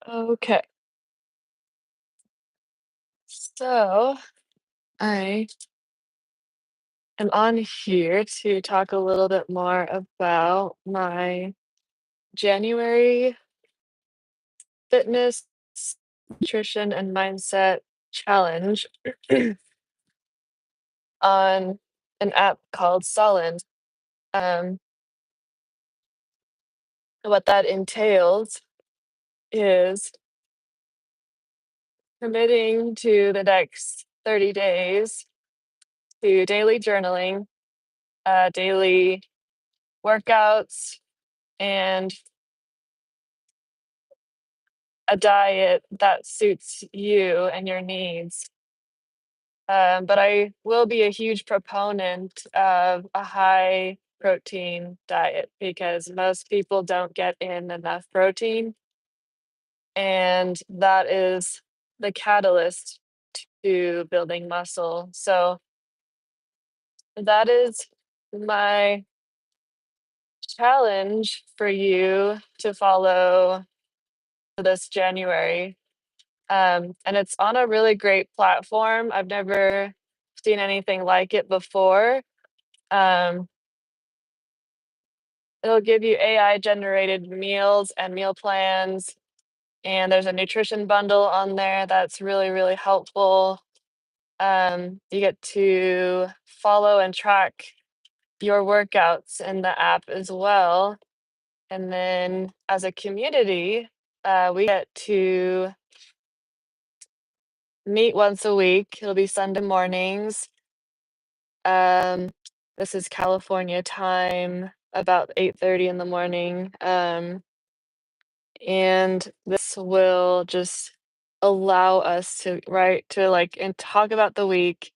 Okay, so I am on here to talk a little bit more about my January fitness, nutrition, and mindset challenge on an app called Solend. Um, what that entails is committing to the next 30 days to daily journaling, daily workouts, and a diet that suits you and your needs. But I will be a huge proponent of a high protein diet because most people don't get in enough protein, and that is the catalyst to building muscle. So that is my challenge for you to follow this January. And it's on a really great platform. I've never seen anything like it before. Um, it'll give you AI generated meals and meal plans, and there's a nutrition bundle on there that's really, really helpful. You get to follow and track your workouts in the app as well. And then as a community, we get to meet once a week. It'll be Sunday mornings. Um, this is California time, about 8:30 in the morning. And this will just allow us to like and talk about the week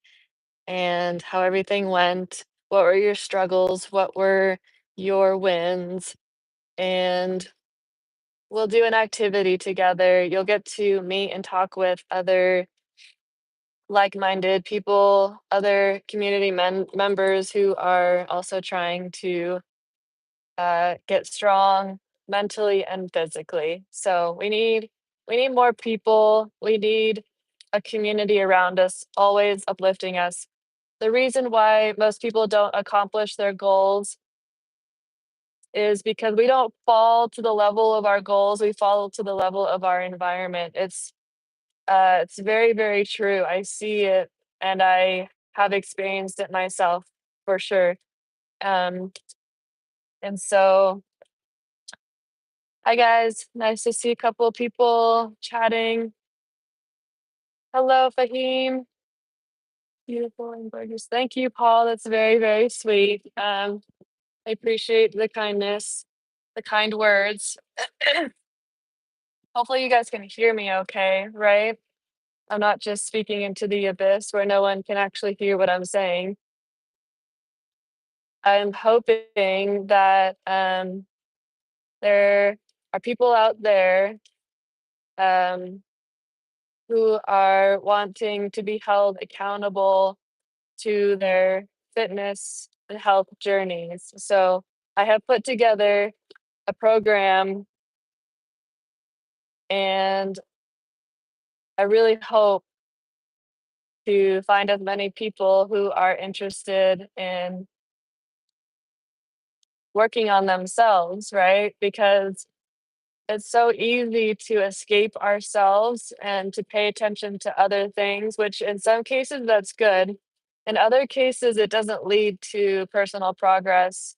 and how everything went. What were your struggles? What were your wins? And we'll do an activity together. You'll get to meet and talk with other like-minded people, other community members who are also trying to get strong mentally and physically. So we need more people. We need a community around us, always uplifting us. The reason why most people don't accomplish their goals is because we don't fall to the level of our goals. We fall to the level of our environment. It's very, very true. I see it and I have experienced it myself for sure. Um, and so, hi guys, nice to see a couple of people chatting. Hello, Fahim. Beautiful and gorgeous. Thank you, Paul. That's very, very sweet. I appreciate the kindness, the kind words. Hopefully, you guys can hear me okay, right? I'm not just speaking into the abyss where no one can actually hear what I'm saying. I'm hoping that there are people out there um, who are wanting to be held accountable to their fitness and health journeys. So I have put together a program, and I really hope to find as many people who are interested in working on themselves, right? Because it's so easy to escape ourselves and to pay attention to other things, which in some cases that's good. In other cases, it doesn't lead to personal progress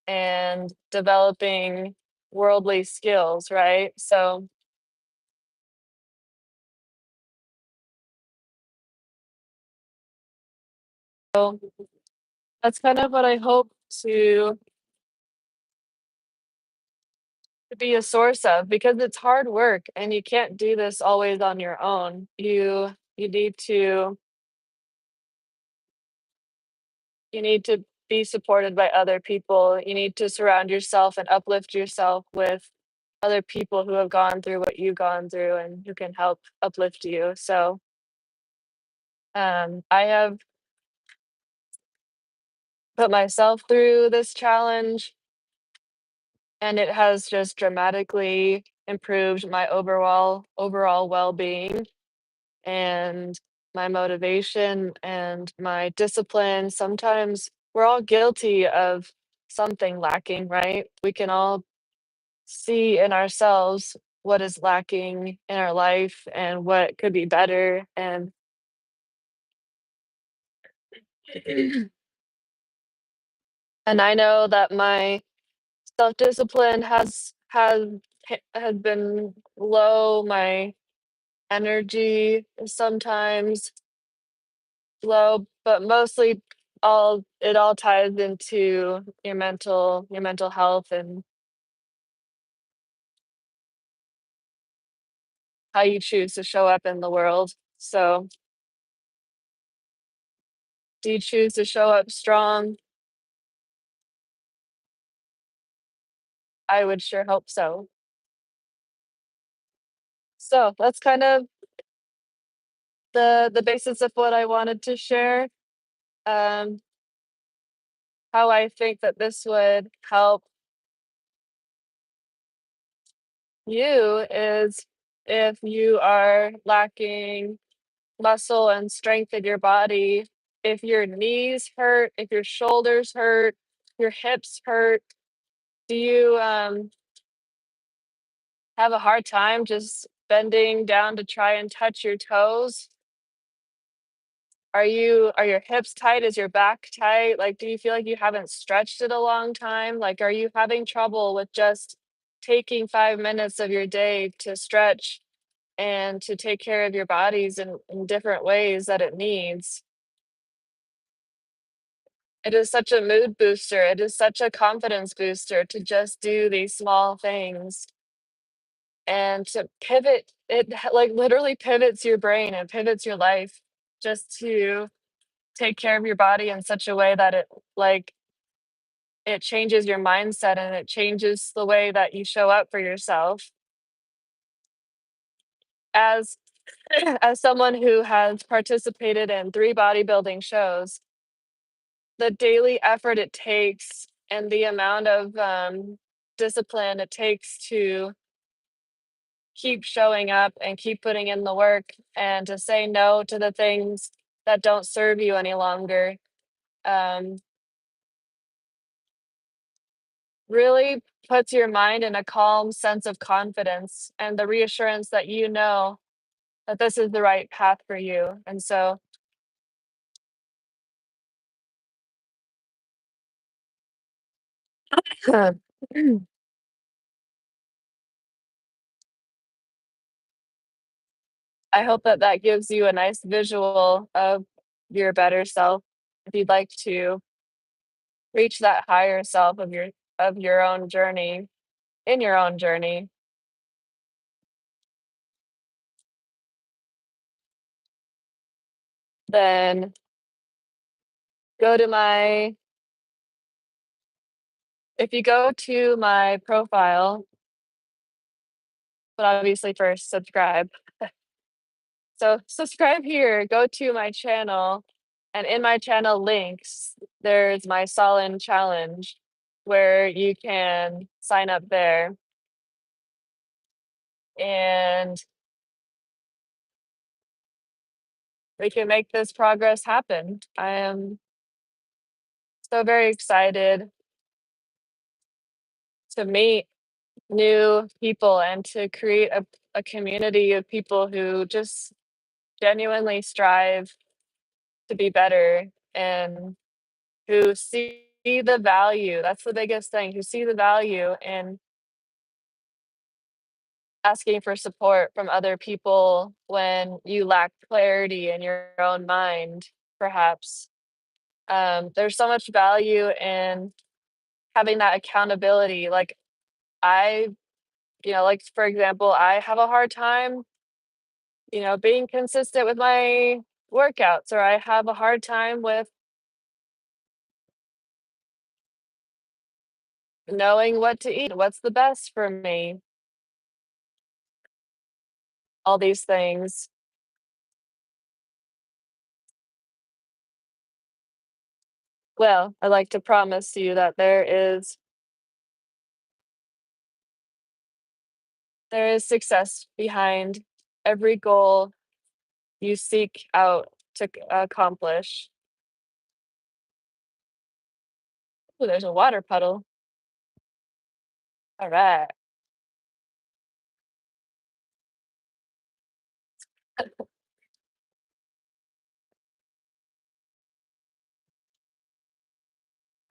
and developing worldly skills, right? So that's kind of what I hope to to be a source of because it's hard work and you can't do this always on your own. You need to be supported by other people. You need to surround yourself and uplift yourself with other people who have gone through what you've gone through and who can help uplift you. So I have put myself through this challenge and it has just dramatically improved my overall well-being and my motivation and my discipline. Sometimes we're all guilty of something lacking, right? We can all see in ourselves what is lacking in our life and what could be better. And and I know that my self-discipline has been low. My energy is sometimes low, but mostly all ties into your mental health and how you choose to show up in the world. So, do you choose to show up strong? I would sure hope so. So, that's kind of the basis of what I wanted to share. Um, how I think that this would help you is if you are lacking muscle and strength in your body, if your knees hurt, if your shoulders hurt, your hips hurt, do you have a hard time just bending down to try and touch your toes? Are your hips tight? Is your back tight? Like, do you feel like you haven't stretched in a long time? Like, are you having trouble with just taking 5 minutes of your day to stretch and to take care of your bodies in different ways that it needs? It is such a mood booster. It is such a confidence booster to just do these small things and to pivot. Like literally pivots your brain and pivots your life just to take care of your body in such a way that like it changes your mindset and it changes the way that you show up for yourself. As as someone who has participated in 3 bodybuilding shows, the daily effort it takes and the amount of, discipline it takes to keep showing up and keep putting in the work and to say no to the things that don't serve you any longer, um, really puts your mind in a calm sense of confidence and the reassurance that you know that this is the right path for you, and so I hope that that gives you a nice visual of your better self. If you'd like to reach that higher self of your own journey, in your own journey, then go to my if you go to my profile, but obviously first subscribe. So subscribe here, go to my channel, and in my channel links, there's my Solin challenge where you can sign up there and we can make this progress happen. I am so very excited to meet new people and to create a community of people who just genuinely strive to be better and who see the value. That's the biggest thing, who see the value in asking for support from other people when you lack clarity in your own mind, perhaps. There's so much value in having that accountability. Like I, like for example, I have a hard time, being consistent with my workouts, or I have a hard time with knowing what to eat, what's the best for me, all these things. Well, I'd like to promise you that there is success behind every goal you seek out to accomplish. Ooh, there's a water puddle. All right.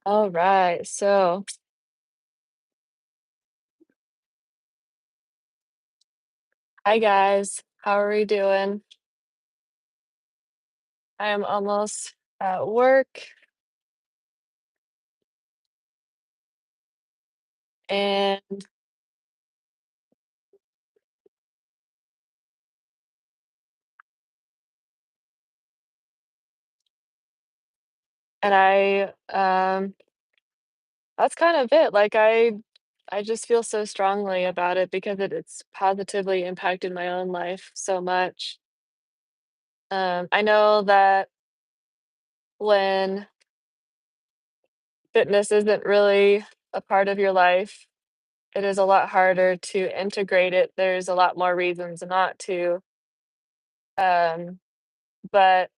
All right. So, hi guys. How are we doing? I am almost at work and I that's kind of it. Like I just feel so strongly about it because it's positively impacted my own life so much. I know that when fitness isn't really a part of your life, it is a lot harder to integrate it. There's a lot more reasons not to. Um, but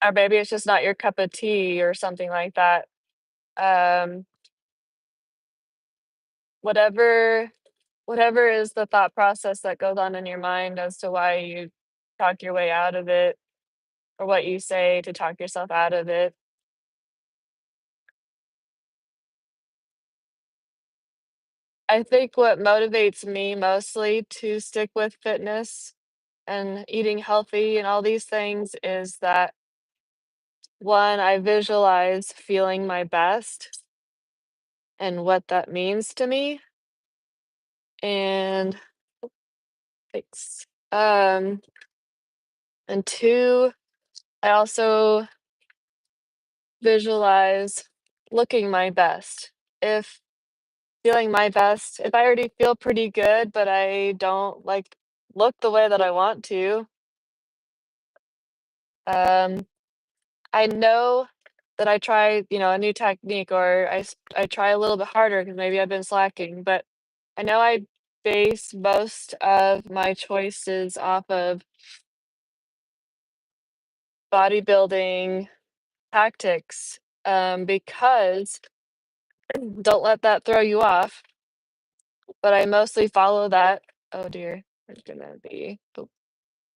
or maybe it's just not your cup of tea or something like that. Um, whatever whatever is the thought process that goes on in your mind as to why you talk your way out of it or what you say to talk yourself out of it. I think what motivates me mostly to stick with fitness and eating healthy and all these things is that one, I visualize feeling my best and what that means to me. And thanks. And two, I also visualize looking my best. If feeling my best, if I already feel pretty good, but I don't like look the way that I want to, um, I know that I try, a new technique or I try a little bit harder because maybe I've been slacking, but I know I base most of my choices off of bodybuilding tactics, because don't let that throw you off, but I mostly follow that. Oh dear, there's gonna be oh,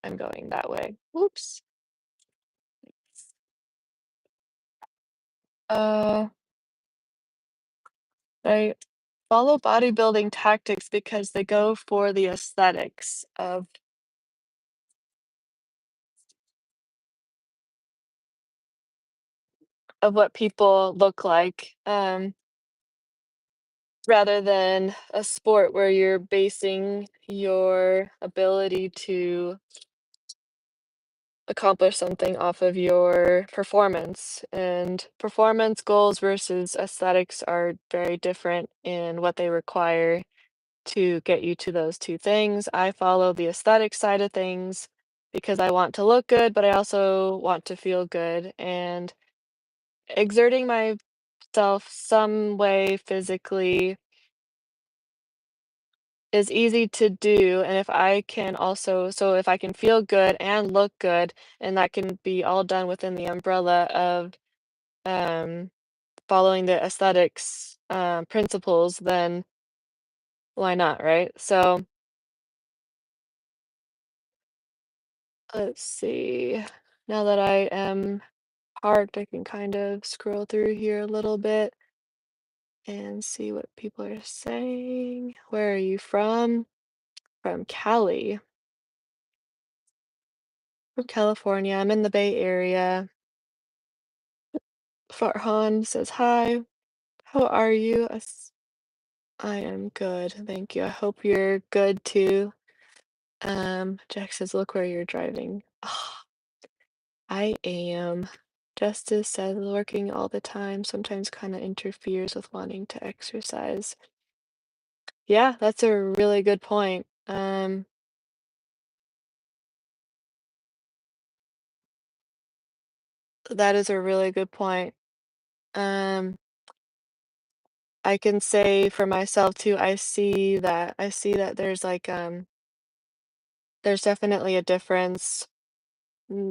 I'm going that way. Whoops. Uh, I follow bodybuilding tactics because they go for the aesthetics of what people look like, rather than a sport where you're basing your ability to accomplish something off of your performance. And performance goals versus aesthetics are very different in what they require to get you to those two things. I follow the aesthetic side of things because I want to look good, but I also want to feel good. And exerting myself some way physically is easy to do. And if I can also, so if I can feel good and look good, and that can be all done within the umbrella of um, following the aesthetics principles, then why not, right? So let's see. Now that I am parked, I can kind of scroll through here a little bit and see what people are saying. Where are you from? From Cali, from California. I'm in the Bay Area. Farhan says hi. How are you? I am good, thank you. I hope you're good too. Jack says, look where you're driving. I am. Justice says working all the time sometimes kind of interferes with wanting to exercise. Yeah, that's a really good point. That is a really good point. Um, I can say for myself too, I see that there's definitely a difference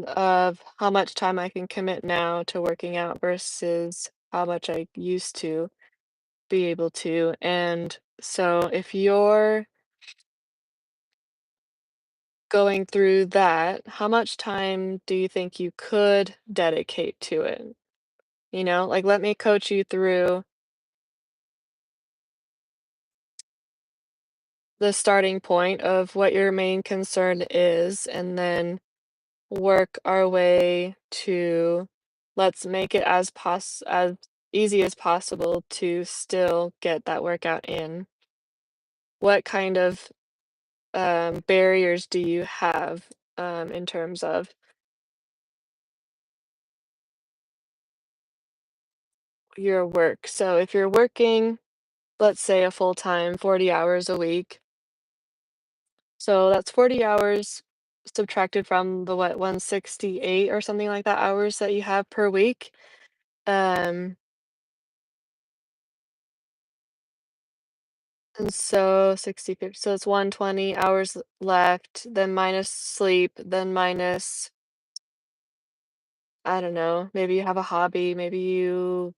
of how much time I can commit now to working out versus how much I used to be able to. And so if you're going through that, how much time do you think you could dedicate to it? You know, like let me coach you through the starting point of what your main concern is, and then work our way to let's make it as easy as possible to still get that workout in. What kind of barriers do you have in terms of your work? So if you're working, let's say a full time 40 hours a week, so that's 40 hours subtracted from the what 168 or something like that hours that you have per week. Um, and so 60, 50, so it's 120 hours left, then minus sleep, then minus, I don't know, maybe you have a hobby, maybe you,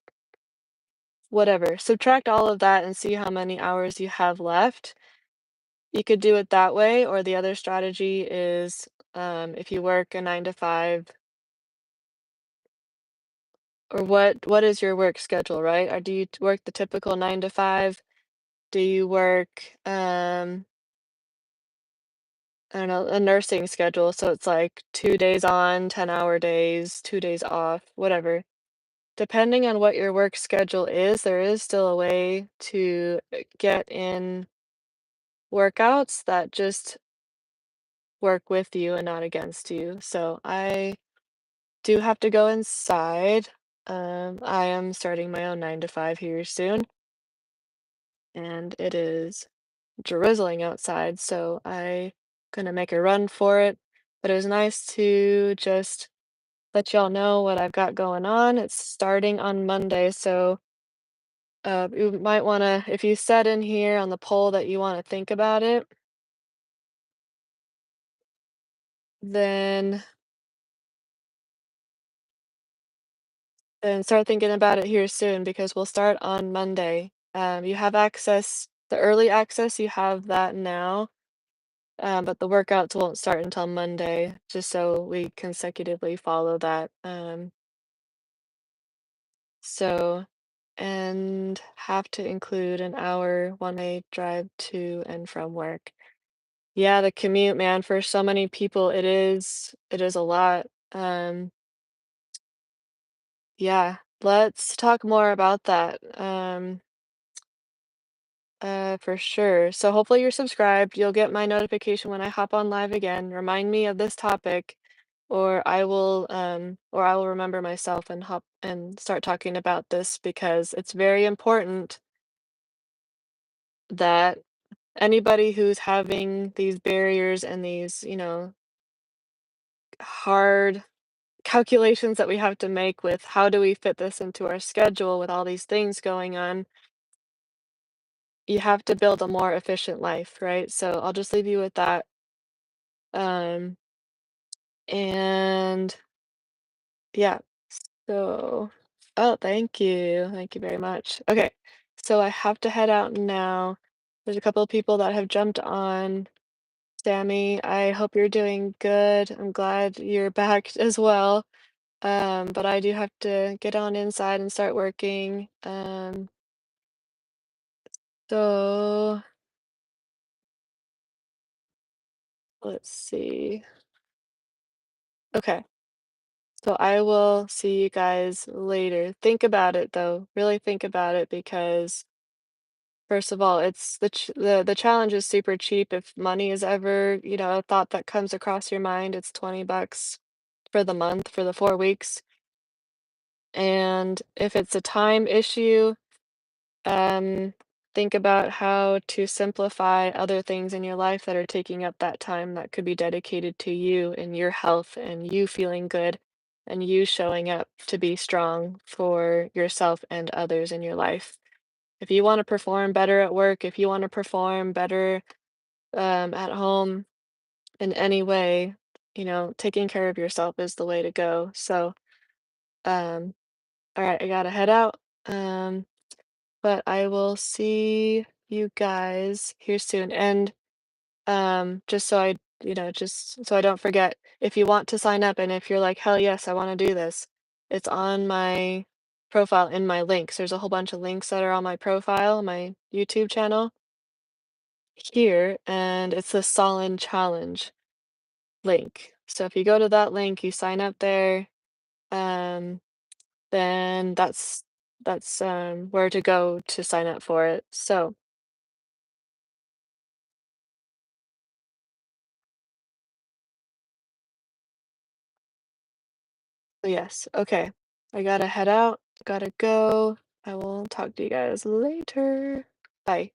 whatever. Subtract all of that and see how many hours you have left. You could do it that way, or the other strategy is if you work a 9 to 5, or what is your work schedule, right? Or do you work the typical 9 to 5? Do you work I don't know, a nursing schedule, so it's like 2 days on, 10-hour days, 2 days off, whatever. Depending on what your work schedule is, there is still a way to get in workouts that just work with you and not against you. So I do have to go inside. I am starting my own 9 to 5 here soon, and it is drizzling outside, so I gonna make a run for it. But it was nice to just let y'all know what I've got going on. It's starting on Monday, so you might wanna, if you set in here on the poll that you wanna think about it, then then start thinking about it here soon because we'll start on Monday. You have access, the early access, you have that now. But the workouts won't start until Monday, just so we consecutively follow that. So, and have to include an hour one-way drive to and from work. Yeah, the commute, man, for so many people, it is a lot. Yeah, let's talk more about that. For sure. So hopefully you're subscribed. You'll get my notification when I hop on live again. Remind me of this topic, or I will remember myself and hop and start talking about this because it's very important that anybody who's having these barriers and these, hard calculations that we have to make with how do we fit this into our schedule with all these things going on, you have to build a more efficient life, right? So I'll just leave you with that. Um, and yeah, so, oh, thank you. Thank you very much. Okay, so I have to head out now. There's a couple of people that have jumped on. Sammy, I hope you're doing good. I'm glad you're back as well. But I do have to get on inside and start working. So let's see. Okay, so I will see you guys later. Think about it though. Really think about it because first of all, it's the challenge is super cheap. If money is ever, a thought that comes across your mind, it's $20 for the month for the 4 weeks. And if it's a time issue, um, think about how to simplify other things in your life that are taking up that time that could be dedicated to you and your health and you feeling good and you showing up to be strong for yourself and others in your life. If you wanna perform better at work, if you wanna perform better, at home in any way, taking care of yourself is the way to go. So, um, all right, I gotta head out. But I will see you guys here soon. And just so I don't forget, if you want to sign up and if you're like, hell yes, I want to do this, it's on my profile in my links. There's a whole bunch of links that are on my profile, my YouTube channel here, and it's the Solin Challenge link. So if you go to that link, you sign up there, um, then that's where to go to sign up for it. So yes, okay. I gotta head out, gotta go. I will talk to you guys later. Bye.